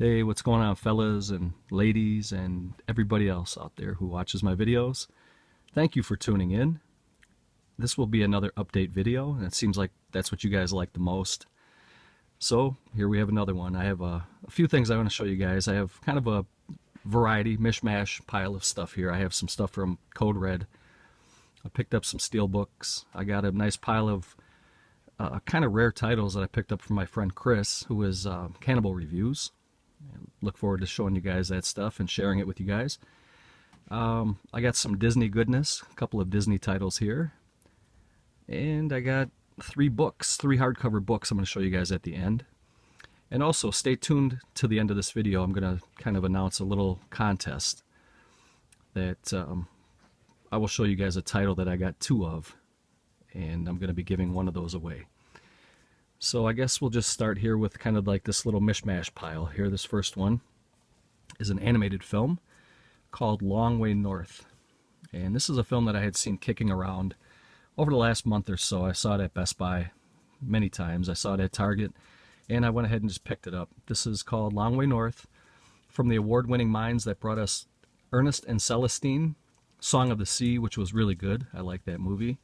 Hey, what's going on, fellas and ladies and everybody else out there who watches my videos? Thank you for tuning in. This will be another update video, and it seems like that's what you guys like the most. So, here we have another one. I have a few things I want to show you guys. I have kind of a variety, mishmash pile of stuff here. I have some stuff from Code Red. I picked up some Steelbooks. I got a nice pile of kind of rare titles that I picked up from my friend Chris, who is Cannibal Reviews. Look forward to showing you guys that stuff and sharing it with you guys. I got some Disney goodness, a couple of Disney titles here. And I got three hardcover books I'm going to show you guys at the end. And also, stay tuned to the end of this video. I'm going to kind of announce a little contest that I will show you guys a title that I got two of. And I'm going to be giving one of those away. So I guess we'll just start here with kind of like this little mishmash pile here. This first one is an animated film called Long Way North. And this is a film that I had seen kicking around over the last month or so. I saw it at Best Buy many times. I saw it at Target, and I went ahead and just picked it up. This is called Long Way North, from the award-winning minds that brought us Ernest and Celestine, Song of the Sea, which was really good. I like that movie.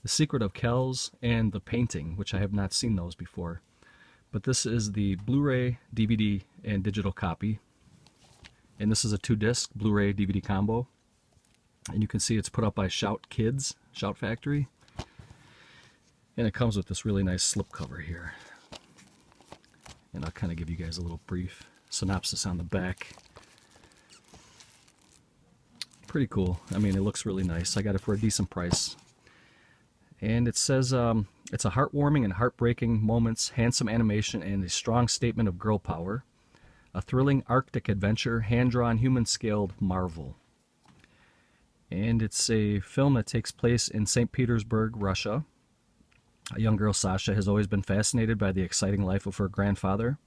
The Secret of Kells, and The Painting, which I have not seen those before. But this is the Blu-ray, DVD, and digital copy. And this is a 2-disc Blu-ray DVD combo. And you can see it's put up by Shout Factory. And it comes with this really nice slipcover here. And I'll kind of give you guys a little brief synopsis on the back. Pretty cool. I mean, it looks really nice. I got it for a decent price. And it says, it's a heartwarming and heartbreaking moments, handsome animation, and a strong statement of girl power. A thrilling Arctic adventure, hand-drawn, human-scaled marvel. And it's a film that takes place in St. Petersburg, Russia. A young girl, Sasha, has always been fascinated by the exciting life of her grandfather,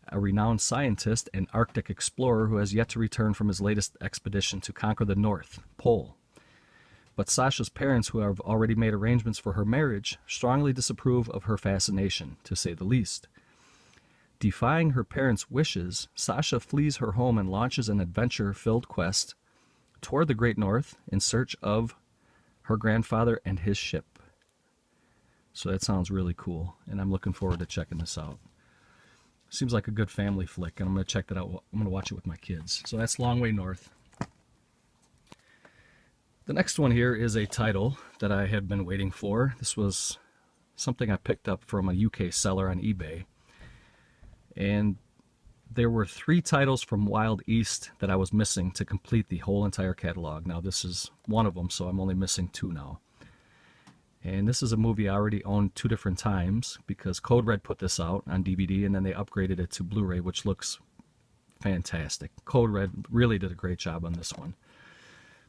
a renowned scientist and Arctic explorer who has yet to return from his latest expedition to conquer the North Pole. But Sasha's parents, who have already made arrangements for her marriage, strongly disapprove of her fascination, to say the least. Defying her parents' wishes, Sasha flees her home and launches an adventure-filled quest toward the Great North in search of her grandfather and his ship. So that sounds really cool, and I'm looking forward to checking this out. Seems like a good family flick, and I'm going to check that out. I'm going to watch it with my kids. So that's Long Way North. The next one here is a title that I had been waiting for. This was something I picked up from a UK seller on eBay. And there were 3 titles from Wild East that I was missing to complete the whole entire catalog. Now this is one of them, so I'm only missing 2 now. And this is a movie I already owned 2 different times because Code Red put this out on DVD and then they upgraded it to Blu-ray, which looks fantastic. Code Red really did a great job on this one.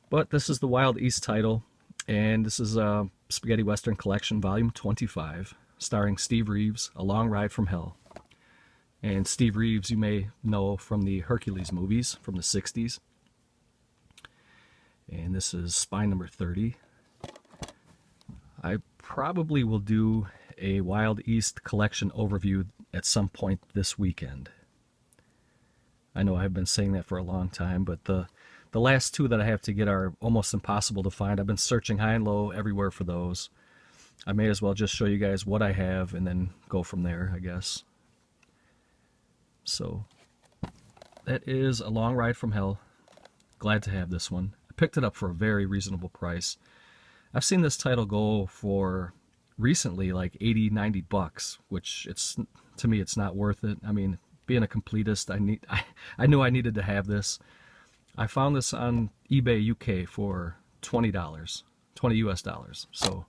But this is the Wild East title, and this is a Spaghetti Western Collection, Volume 25, starring Steve Reeves, A Long Ride from Hell. And Steve Reeves, you may know from the Hercules movies from the 60s. And this is spine number 30. I probably will do a Wild East collection overview at some point this weekend. I know I've been saying that for a long time, but the last 2 that I have to get are almost impossible to find. I've been searching high and low everywhere for those. I may as well just show you guys what I have and then go from there, I guess. So, that is A Long Ride from Hell. Glad to have this one. I picked it up for a very reasonable price. I've seen this title go for recently like 80, 90 bucks, which to me it's not worth it. I mean, being a completist, I knew I needed to have this. I found this on eBay UK for $20, 20 US dollars. So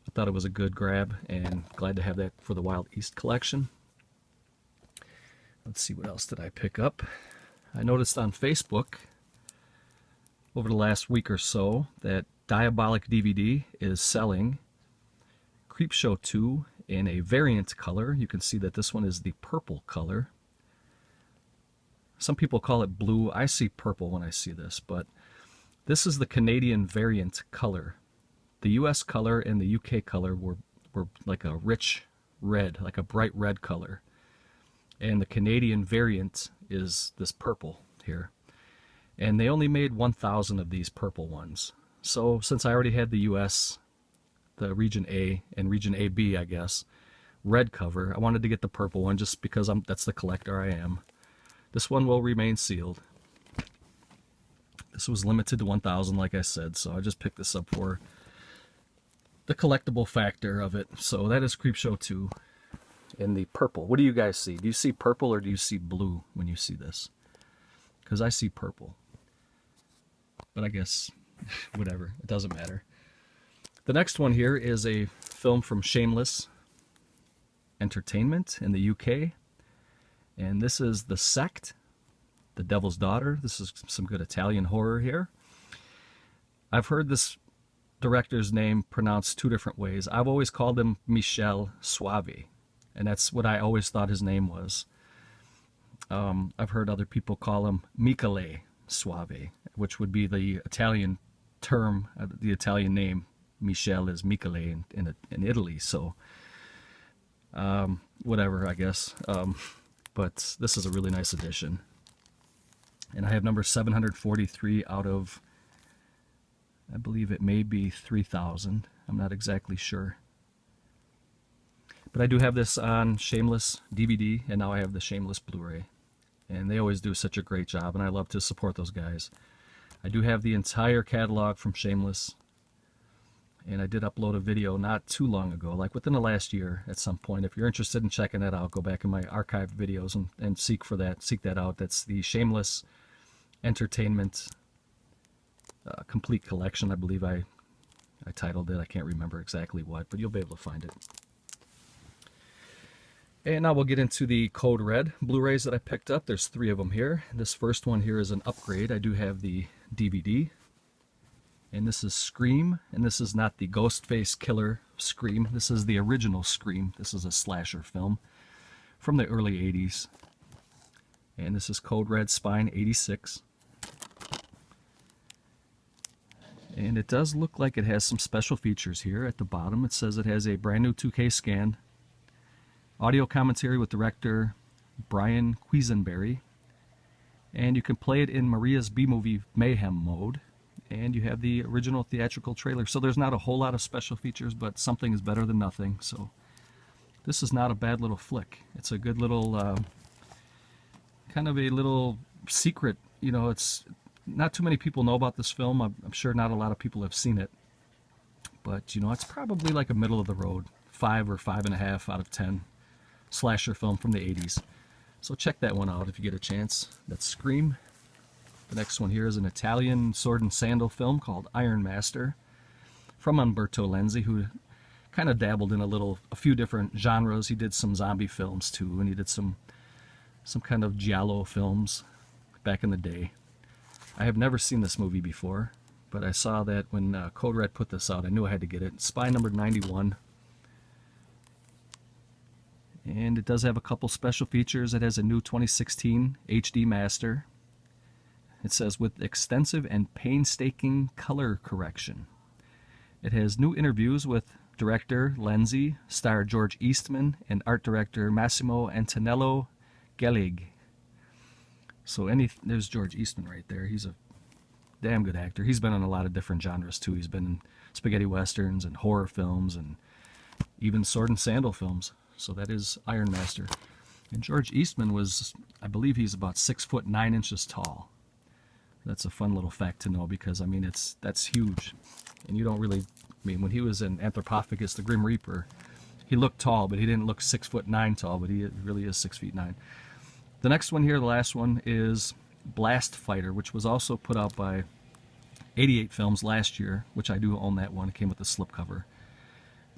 I thought it was a good grab and glad to have that for the Wild East collection. Let's see, what else did I pick up? I noticed on Facebook over the last week or so that Diabolic DVD is selling Creepshow 2 in a variant color. You can see that this one is the purple color. Some people call it blue. I see purple when I see this, but this is the Canadian variant color. The US color and the UK color were like a rich red, like a bright red color. and the Canadian variant is this purple here. And they only made 1,000 of these purple ones. So since I already had the US, the region A and region AB, I guess, red cover, I wanted to get the purple one just because that's the collector I am. This one will remain sealed. This was limited to 1,000, like I said, so I just picked this up for the collectible factor of it. So that is Creepshow 2 in the purple. What do you guys see? Do you see purple or do you see blue when you see this? Because I see purple. But I guess, whatever, it doesn't matter. The next one here is a film from Shameless Entertainment in the UK. And this is The Sect, The Devil's Daughter. This is some good Italian horror here. I've heard this director's name pronounced two different ways. I've always called him Michel Soavi, and that's what I always thought his name was. I've heard other people call him Michele Soavi, which would be the Italian term, the Italian name. Michel is Michele in Italy, so whatever, I guess. But this is a really nice edition. And I have number 743 out of, I believe it may be 3,000. I'm not exactly sure. But I do have this on Shameless DVD, and now I have the Shameless Blu-ray. And they always do such a great job, and I love to support those guys. I do have the entire catalog from Shameless. And I did upload a video not too long ago, like within the last year at some point. If you're interested in checking that out, go back in my archived videos and seek that out. That's the Shameless Entertainment Complete Collection, I believe I titled it. I can't remember exactly what, but you'll be able to find it. And now we'll get into the Code Red Blu-rays that I picked up. There's 3 of them here. This first one here is an upgrade. I do have the DVD. And this is Scream, and this is not the Ghostface Killer Scream. This is the original Scream. This is a slasher film from the early 80s. And this is Code Red Spine 86. And it does look like it has some special features here. At the bottom it says it has a brand new 2K scan, audio commentary with director Brian Quisenberry, and you can play it in Maria's B-Movie Mayhem mode, and you have the original theatrical trailer. So there's not a whole lot of special features, but something is better than nothing. So this is not a bad little flick. It's a good little, kind of a little secret. You know, it's not too many people know about this film. I'm sure not a lot of people have seen it. But, you know, it's probably like a middle of the road, 5 or 5.5 out of 10 slasher film from the 80s. So check that one out if you get a chance. That's Scream. The next one here is an Italian sword and sandal film called Iron Master from Umberto Lenzi, who kind of dabbled in a few different genres. He did some zombie films too, and he did some kind of giallo films back in the day. I have never seen this movie before, but I saw that when Code Red put this out. I knew I had to get it. Spy number 91. And it does have a couple special features. It has a new 2016 HD master. It says, with extensive and painstaking color correction. It has new interviews with director Lenzi, star George Eastman, and art director Massimo Antonello Gellig. So there's George Eastman right there. He's a damn good actor. He's been in a lot of different genres too. He's been in spaghetti westerns and horror films and even sword and sandal films. So that is Iron Master. And George Eastman was, I believe he's about 6'9" tall. That's a fun little fact to know, because I mean that's huge. And you don't really, I mean, when he was in Anthropophagus, the Grim Reaper, he looked tall, but he didn't look 6'9" tall, but he really is 6'9". The next one here, the last one, is Blast Fighter, which was also put out by 88 Films last year, which I do own that one. It came with the slipcover.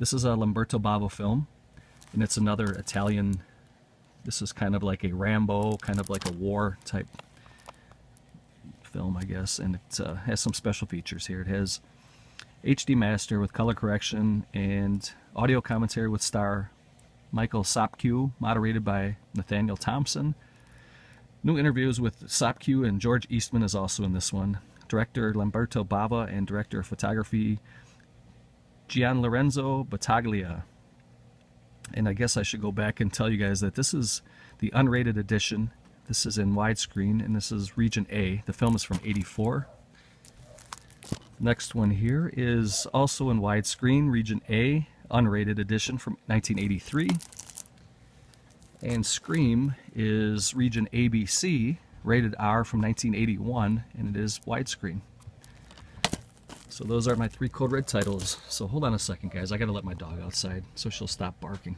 This is a Lamberto Bava film, and it's another Italian, this is kind of like a Rambo, kind of like a war type film, I guess, and it has some special features here. It has HD master with color correction and audio commentary with star Michael Sopkiw, moderated by Nathaniel Thompson. New interviews with Sopkiw, and George Eastman is also in this one. Director Lamberto Bava and director of photography Gianlorenzo Battaglia. And I guess I should go back and tell you guys that this the unrated edition. This is in widescreen, and this is region A. The film is from '84. Next one here is also in widescreen, region A, unrated edition from 1983. And Scream is region ABC, rated R from 1981, and it is widescreen. So those are my 3 Code Red titles. So hold on a second, guys. I gotta let my dog outside so she'll stop barking.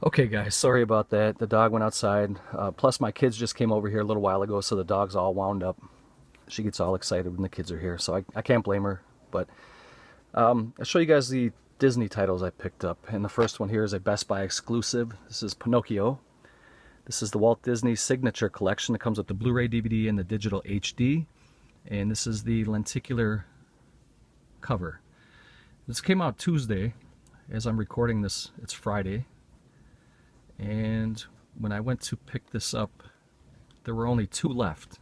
Okay, guys, sorry about that. The dog went outside. Plus, my kids just came over here a little while ago, so the dog's all wound up. She gets all excited when the kids are here, so I can't blame her. But I'll show you guys the Disney titles I picked up. And the first one here is a Best Buy exclusive. This is Pinocchio. This is the Walt Disney Signature Collection. It comes with the Blu-ray DVD and the digital HD. And this is the lenticular cover. This came out Tuesday. As I'm recording this, it's Friday. And when I went to pick this up, there were only 2 left.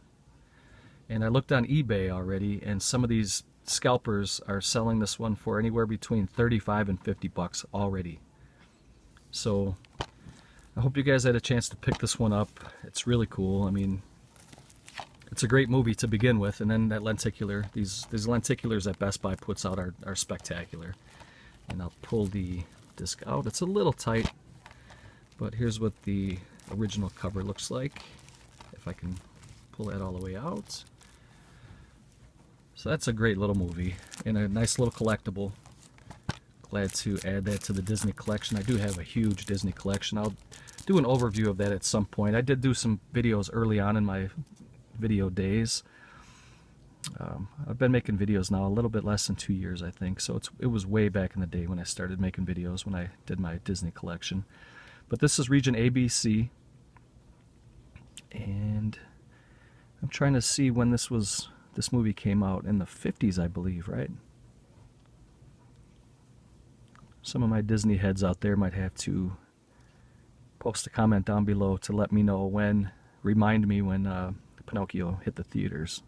And I looked on eBay already, and some of these scalpers are selling this one for anywhere between 35 and 50 bucks already. So I hope you guys had a chance to pick this one up. It's really cool. I mean, it's a great movie to begin with, and then that lenticular, these lenticulars that Best Buy puts out are spectacular. And I'll pull the disc out. It's a little tight, but here's what the original cover looks like, if I can pull that all the way out. So that's a great little movie and a nice little collectible. Glad to add that to the Disney collection. I do have a huge Disney collection. I'll do an overview of that at some point. I did do some videos early on in my video days. I've been making videos now a little bit less than 2 years, I think. So it was way back in the day when I started making videos, when I did my Disney collection. But this is region ABC. And I'm trying to see when this movie came out. In the 50s, I believe, right? Some of my Disney heads out there might have to post a comment down below to let me know when, remind me when Pinocchio hit the theaters.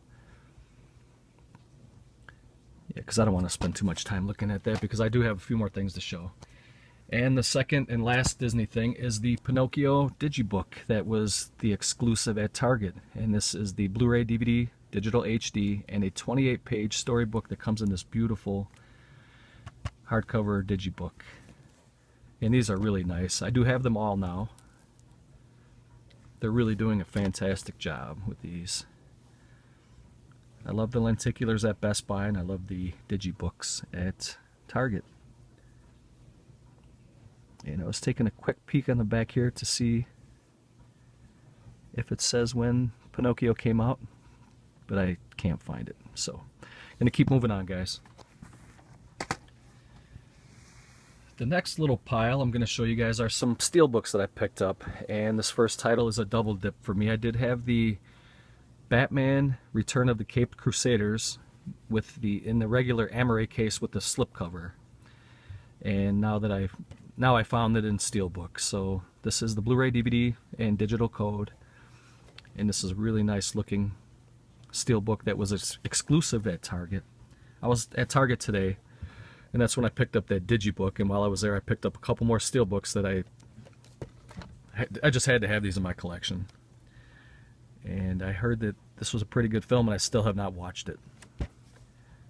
Yeah, because I don't want to spend too much time looking at that, because I do have a few more things to show. And the second and last Disney thing is the Pinocchio Digibook that was the exclusive at Target. And this is the Blu-ray DVD, digital HD, and a 28-page storybook that comes in this beautiful hardcover Digibook. And these are really nice. I do have them all now. They're really doing a fantastic job with these. I love the lenticulars at Best Buy, and I love the Digibooks at Target. And I was taking a quick peek on the back here to see if it says when Pinocchio came out, but I can't find it. So I'm going to keep moving on, guys. The next little pile I'm going to show you guys are some steelbooks that I picked up, and this first title is a double dip for me. I did have the Batman Return of the Caped Crusaders with in the regular Amaray case with the slipcover, and now I found it in steelbook. So this is the Blu-ray DVD and digital code, and this is a really nice looking steelbook that was exclusive at Target. I was at Target today, and that's when I picked up that Digibook, and while I was there I picked up a couple more steelbooks that I just had to have these in my collection. And I heard that this was a pretty good film, and I still have not watched it.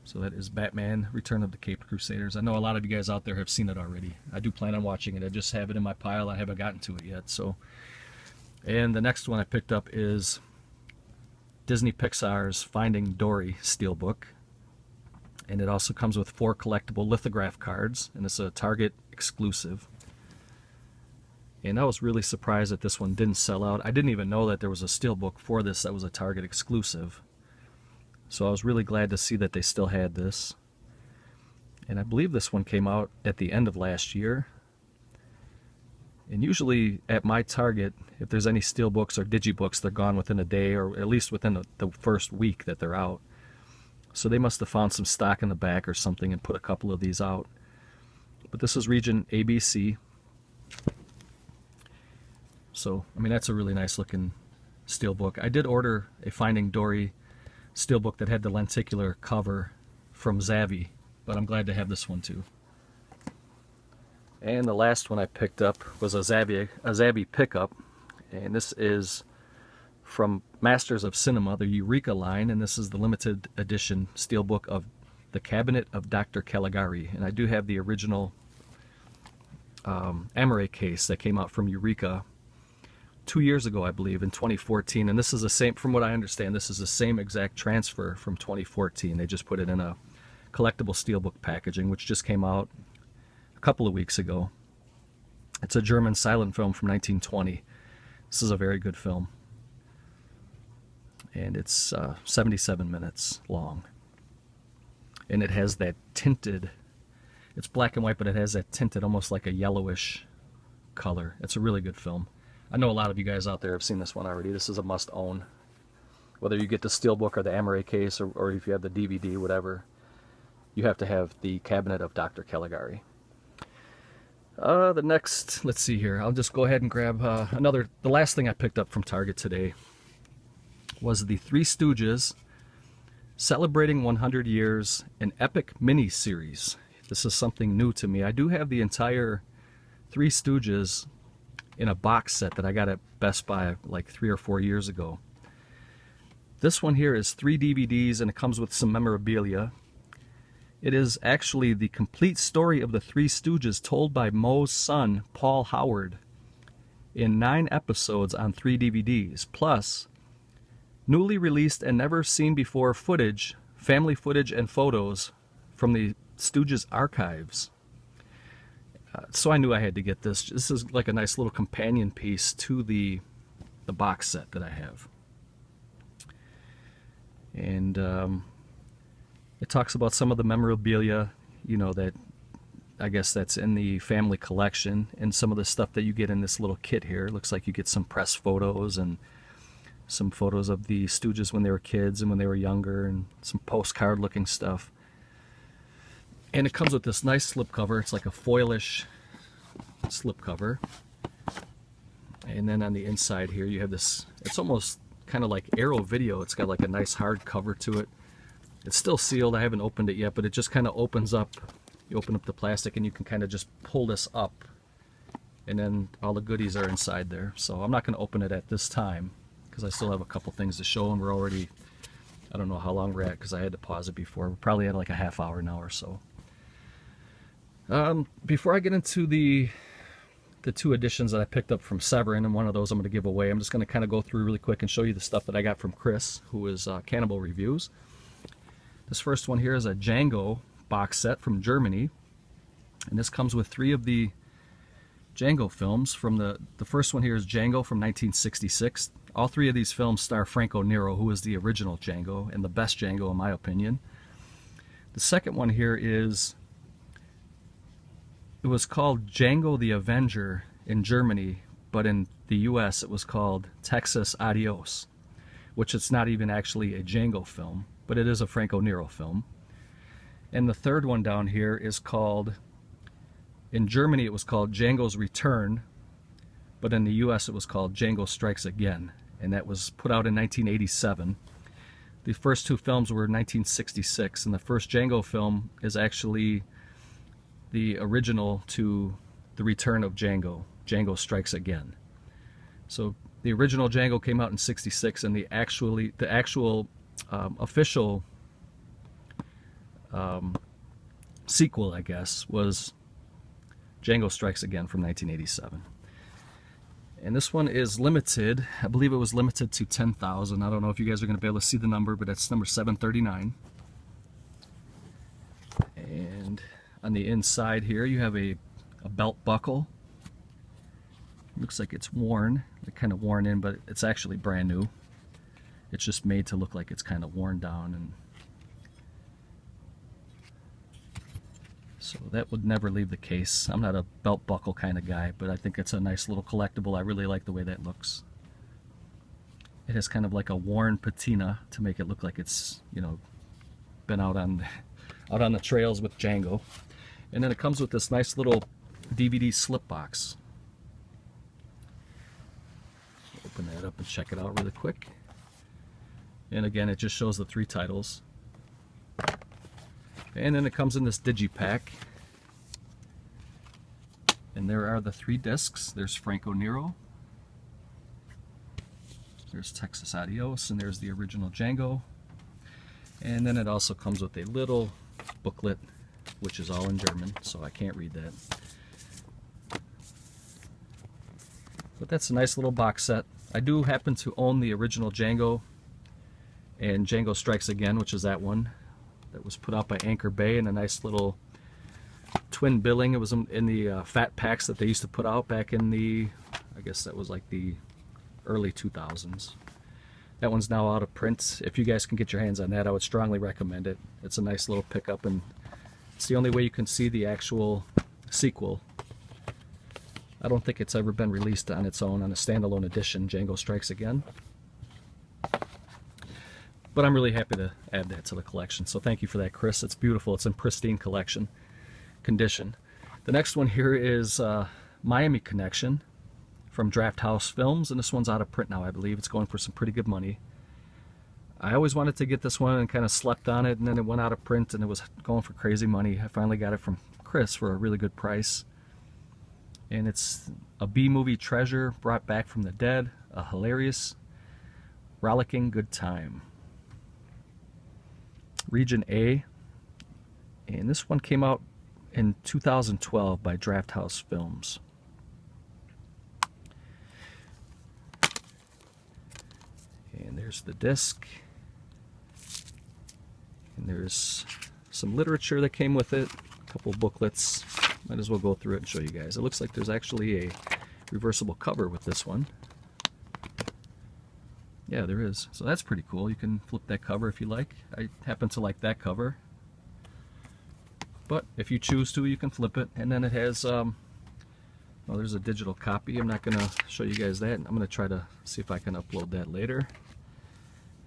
So that is Batman Return of the Caped Crusaders. I know a lot of you guys out there have seen it already. I do plan on watching it. I just have it in my pile. I haven't gotten to it yet. So, and the next one I picked up is Disney Pixar's Finding Dory steelbook. And it also comes with 4 collectible lithograph cards, and it's a Target exclusive. And I was really surprised that this one didn't sell out. I didn't even know that there was a steelbook for this that was a Target exclusive. So I was really glad to see that they still had this. And I believe this one came out at the end of last year. And usually at my Target, if there's any steelbooks or digibooks, they're gone within a day, or at least within the first week that they're out. So they must have found some stock in the back or something and put a couple of these out. But this is region ABC. So, I mean, that's a really nice looking steelbook. I did order a Finding Dory steelbook that had the lenticular cover from Zavvi, but I'm glad to have this one too. And the last one I picked up was a Zabby pickup, and this is from Masters of Cinema, the Eureka line, and this is the limited edition steelbook of The Cabinet of Dr. Caligari. And I do have the original Amaray case that came out from Eureka 2 years ago, I believe, in 2014. And this is the same, from what I understand, this is the same exact transfer from 2014. They just put it in a collectible steelbook packaging, which just came out a couple of weeks ago. It's a German silent film from 1920. This is a very good film. And it's 77 minutes long. And it has that tinted, it's black and white, but it has that tinted, almost like a yellowish color. It's a really good film. I know a lot of you guys out there have seen this one already. This is a must-own. Whether you get the steelbook or the Amaray case, or if you have the DVD, whatever, you have to have The Cabinet of Dr. Caligari. The next, let's see here. I'll just go ahead and grab the last thing I picked up from Target today was the Three Stooges Celebrating 100 Years, an epic mini-series. This is something new to me. I do have the entire Three Stooges in a box set that I got at Best Buy like 3 or 4 years ago. This one here is 3 DVDs, and it comes with some memorabilia. It is actually the complete story of the Three Stooges told by Moe's son, Paul Howard, in 9 episodes on 3 DVDs, plus newly released and never seen before footage, family footage and photos from the Stooges archives. So I knew I had to get this. This is like a nice little companion piece to the box set that I have. And it talks about some of the memorabilia, you know, that I guess that's in the family collection, and some of the stuff that you get in this little kit here. It looks like you get some press photos and some photos of the Stooges when they were kids and when they were younger, and some postcard looking stuff. And it comes with this nice slipcover. It's like a foilish slipcover. And then on the inside here you have this, it's almost kind of like Arrow Video. It's got like a nice hard cover to it. It's still sealed. I haven't opened it yet, but it just kind of opens up. You open up the plastic and you can kind of just pull this up, and then all the goodies are inside there. So I'm not going to open it at this time because I still have a couple things to show, and we're already, I don't know how long we're at because I had to pause it before. We're probably at like a half hour now or so. Before I get into the 2 editions that I picked up from Severin, and one of those I'm going to give away, I'm just going to kind of go through really quick and show you the stuff that I got from Chris, who is Cannibal Reviews. This first one here is a Django box set from Germany, and this comes with 3 of the Django films. From the first one here is Django from 1966. All 3 of these films star Franco Nero, who is the original Django and the best Django in my opinion. The second one here is, it was called Django the Avenger in Germany, but in the US it was called Texas Adios, which it's not even actually a Django film, but it is a Franco Nero film. And the third one down here is called, in Germany it was called Django's Return, but in the US it was called Django Strikes Again, and that was put out in 1987. The first 2 films were in 1966, and the first Django film is actually the original to The Return of Django, Django Strikes Again. So the original Django came out in 66, and the actual official sequel, I guess, was Django Strikes Again from 1987. And this one is limited. I believe it was limited to 10,000. I don't know if you guys are going to be able to see the number, but that's number 739. And on the inside here you have a belt buckle. Looks like it's worn, kind of worn in, but it's actually brand new. It's just made to look like it's kind of worn down, and so that would never leave the case. I'm not a belt buckle kind of guy, but I think it's a nice little collectible. I really like the way that looks. It has kind of like a worn patina to make it look like it's, you know, been out on the trails with Django. And then it comes with this nice little DVD slip box. Open that up and check it out really quick. And again, it just shows the 3 titles. And then it comes in this Digipack. And there are the 3 discs. There's Franco Nero, there's Texas Adios, and there's the original Django. And then it also comes with a little booklet, which is all in German, so I can't read that. But that's a nice little box set. I do happen to own the original Django and Django Strikes Again, which is that one that was put out by Anchor Bay in a nice little twin billing. It was in the fat packs that they used to put out back in the, I guess that was like the early 2000s. That one's now out of print. If you guys can get your hands on that, I would strongly recommend it. It's a nice little pickup, and it's the only way you can see the actual sequel. I don't think it's ever been released on its own on a standalone edition, Django Strikes Again. But I'm really happy to add that to the collection, so thank you for that, Chris. It's beautiful. It's in pristine condition. The next one here is Miami Connection from Draft House Films, and this one's out of print now, I believe. It's going for some pretty good money. I always wanted to get this one and kind of slept on it, and then it went out of print and it was going for crazy money. I finally got it from Chris for a really good price. And it's a B-movie treasure brought back from the dead, a hilarious, rollicking good time. Region A, and this one came out in 2012 by Draft House Films. And there's the disc, and there's some literature that came with it, a couple booklets. Might as well go through it and show you guys. It looks like there's actually a reversible cover with this one. Yeah, there is. So that's pretty cool. You can flip that cover if you like. I happen to like that cover. But if you choose to, you can flip it. And then it has, well, there's a digital copy. I'm not going to show you guys that. I'm going to try to see if I can upload that later.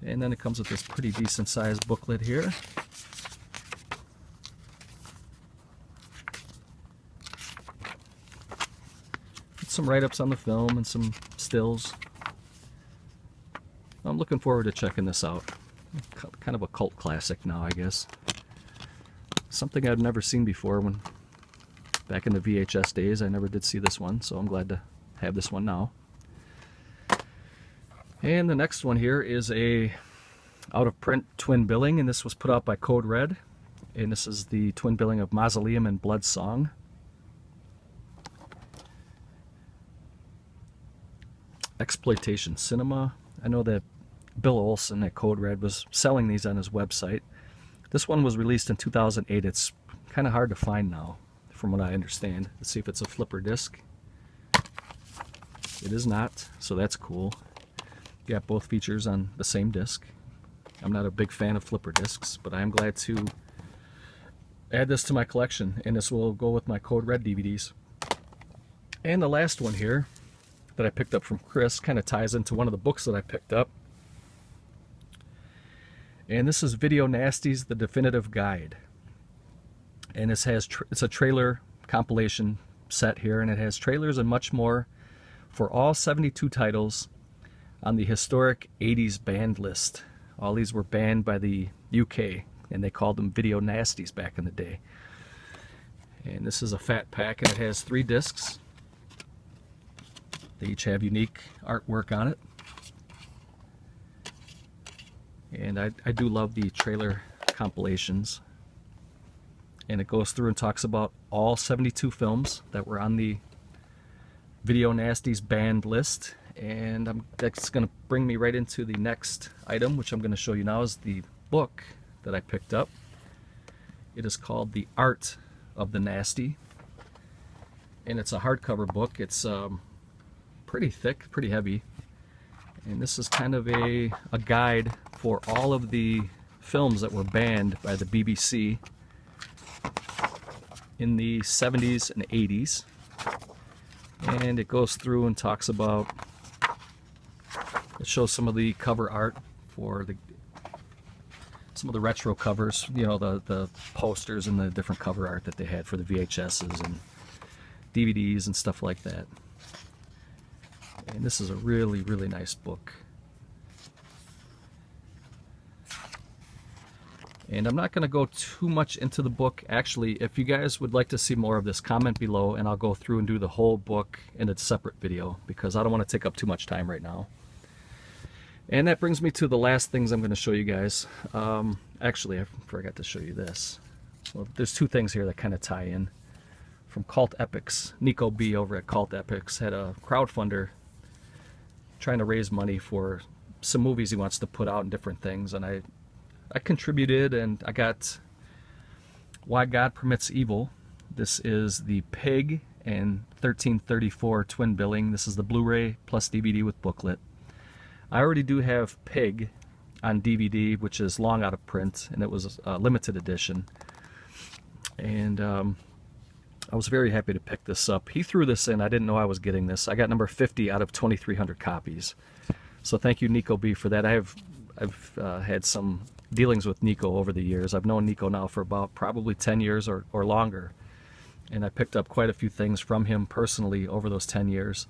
And then it comes with this pretty decent sized booklet here. Some write-ups on the film and some stills. I'm looking forward to checking this out. Kind of a cult classic now, I guess. Something I've never seen before. When back in the VHS days, I never did see this one, so I'm glad to have this one now. And the next one here is a out-of-print twin billing, and this was put out by Code Red. And this is the twin billing of Mausoleum and Blood Song. Exploitation Cinema. I know that Bill Olson at Code Red was selling these on his website. This one was released in 2008. It's kind of hard to find now, from what I understand. Let's see if it's a flipper disc. It is not, so that's cool. You got both features on the same disc. I'm not a big fan of flipper discs, but I am glad to add this to my collection, and this will go with my Code Red DVDs. And the last one here that I picked up from Chris kind of ties into one of the books that I picked up. And this is Video Nasties, The Definitive Guide. And this has it's a trailer compilation set here, and it has trailers and much more for all 72 titles on the historic 80s banned list. All these were banned by the UK, and they called them Video Nasties back in the day. And this is a fat pack, and it has 3 discs. They each have unique artwork on it. And I do love the trailer compilations. And it goes through and talks about all 72 films that were on the Video Nasties banned list. And that's going to bring me right into the next item, which I'm going to show you now, is the book that I picked up. It is called The Art of the Nasty. And it's a hardcover book. It's pretty thick, pretty heavy, and this is kind of a guide for all of the films that were banned by the BBC in the 70s and 80s. And it goes through and talks about, it shows some of the cover art for some of the retro covers, you know, the posters and the different cover art that they had for the VHSs and DVDs and stuff like that. And this is a really, really nice book. And I'm not going to go too much into the book. Actually, if you guys would like to see more of this, comment below and I'll go through and do the whole book in a separate video because I don't want to take up too much time right now. And that brings me to the last things I'm going to show you guys. Actually, I forgot to show you this. Well, there's two things here that kind of tie in. From Cult Epics, Nico B over at Cult Epics had a crowdfunder trying to raise money for some movies he wants to put out and different things, and I contributed, and I got Why God Permits Evil. This is the Pig and 1334 twin billing. This is the Blu-ray plus DVD with booklet. I already do have Pig on DVD, which is long out of print, and it was a limited edition. And I was very happy to pick this up. He threw this in. I didn't know I was getting this. I got number 50 out of 2,300 copies. So thank you, Nico B, for that. I've had some dealings with Nico over the years. I've known Nico now for about probably 10 years or longer. And I picked up quite a few things from him personally over those 10 years.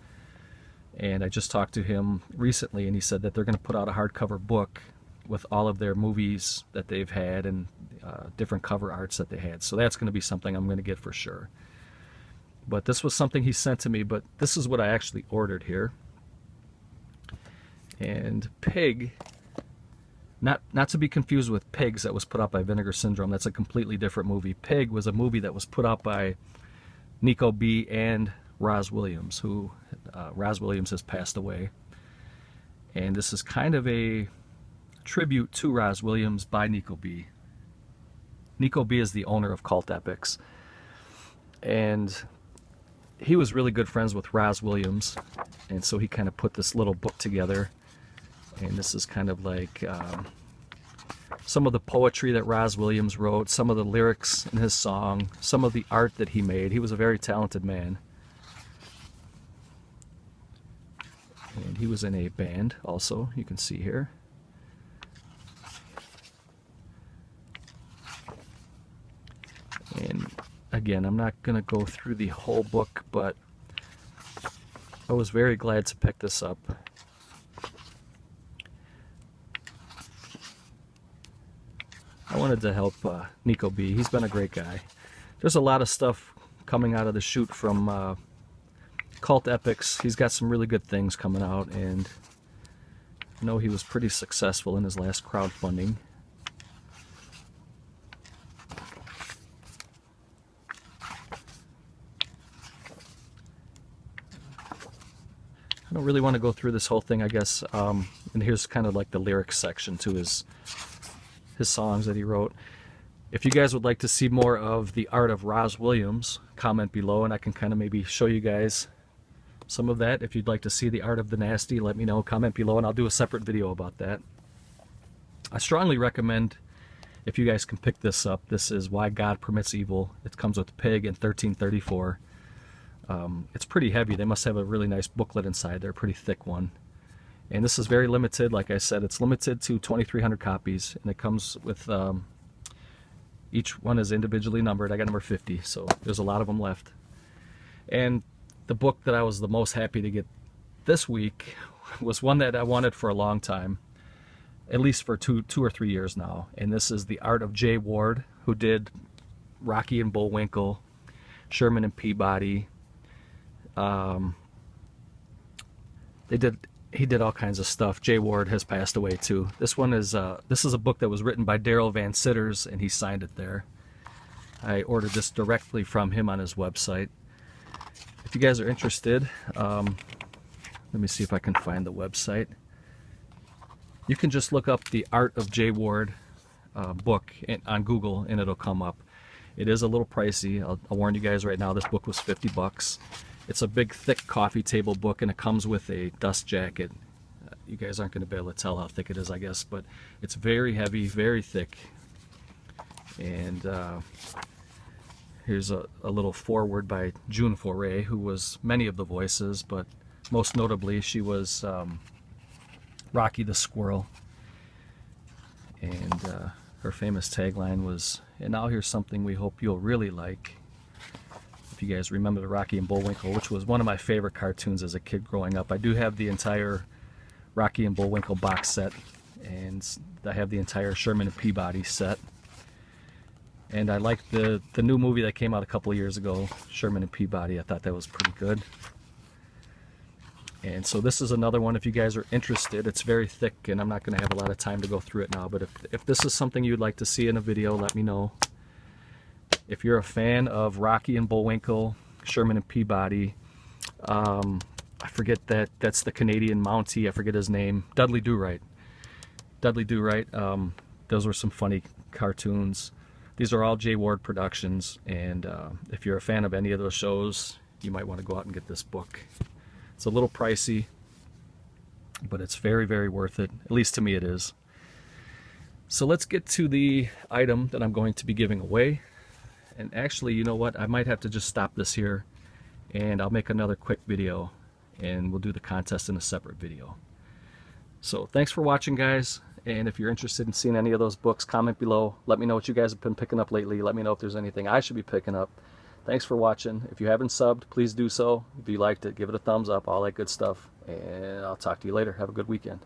And I just talked to him recently, and he said that they're going to put out a hardcover book with all of their movies that they've had and different cover arts that they had. So that's going to be something I'm going to get for sure. But this was something he sent to me, but this is what I actually ordered here. And Pig, not to be confused with Pigs that was put out by Vinegar Syndrome. That's a completely different movie. Pig was a movie that was put out by Nico B and Roz Williams, who Roz Williams has passed away. And this is kind of a tribute to Roz Williams by Nico B. Nico B is the owner of Cult Epics. And he was really good friends with Roz Williams. And so he kind of put this little book together. And this is kind of like some of the poetry that Roz Williams wrote, some of the lyrics in his song, some of the art that he made. He was a very talented man. And he was in a band also, you can see here. And again, I'm not going to go through the whole book, but I was very glad to pick this up. I wanted to help Nico B. He's been a great guy. There's a lot of stuff coming out of the chute from Cult Epics. He's got some really good things coming out, and I know he was pretty successful in his last crowdfunding. I don't really want to go through this whole thing, I guess. And here's kind of like the lyrics section to his songs that he wrote. If you guys would like to see more of the art of Roz Williams, comment below and I can kind of maybe show you guys some of that. If you'd like to see the art of the nasty, let me know, comment below, and I'll do a separate video about that. I strongly recommend, if you guys can pick this up, this is Why God Permits Evil. It comes with Pig and 1334. It's pretty heavy. They must have a really nice booklet inside. They're a pretty thick one. And this is very limited. Like I said, it's limited to 2,300 copies, and it comes with each one is individually numbered. I got number 50, so there's a lot of them left. And the book that I was the most happy to get this week was one that I wanted for a long time, at least for two or 3 years now. And this is the art of Jay Ward, who did Rocky and Bullwinkle, Sherman and Peabody. He did all kinds of stuff. Jay Ward has passed away too. This one is this is a book that was written by Daryl Van Sitters, and he signed it there. I ordered this directly from him on his website. If you guys are interested, let me see if I can find the website. You can just look up the Art of Jay Ward book on Google, and it'll come up. It is a little pricey. I'll warn you guys right now. This book was 50 bucks. It's a big, thick coffee table book, and it comes with a dust jacket. You guys aren't going to be able to tell how thick it is, I guess, but it's very heavy, very thick. And here's a little foreword by June Foray, who was many of the voices, but most notably, she was Rocky the Squirrel. And her famous tagline was, "And now here's something we hope you'll really like." If you guys remember the Rocky and Bullwinkle, which was one of my favorite cartoons as a kid growing up. I do have the entire Rocky and Bullwinkle box set, and I have the entire Sherman and Peabody set. And I like the new movie that came out a couple of years ago, Sherman and Peabody. I thought that was pretty good. And so this is another one if you guys are interested. It's very thick and I'm not going to have a lot of time to go through it now, but if this is something you'd like to see in a video, let me know. If you're a fan of Rocky and Bullwinkle, Sherman and Peabody, I forget that's the Canadian Mountie, I forget his name, Dudley Do-Right. Dudley Do-Right, those were some funny cartoons. These are all J. Ward Productions, and if you're a fan of any of those shows, you might want to go out and get this book. It's a little pricey, but it's very, very worth it. At least to me it is. So let's get to the item that I'm going to be giving away. And actually, you know what? I might have to just stop this here, and I'll make another quick video, and we'll do the contest in a separate video. So thanks for watching, guys. And if you're interested in seeing any of those books, comment below. Let me know what you guys have been picking up lately. Let me know if there's anything I should be picking up. Thanks for watching. If you haven't subbed, please do so. If you liked it, give it a thumbs up, all that good stuff. And I'll talk to you later. Have a good weekend.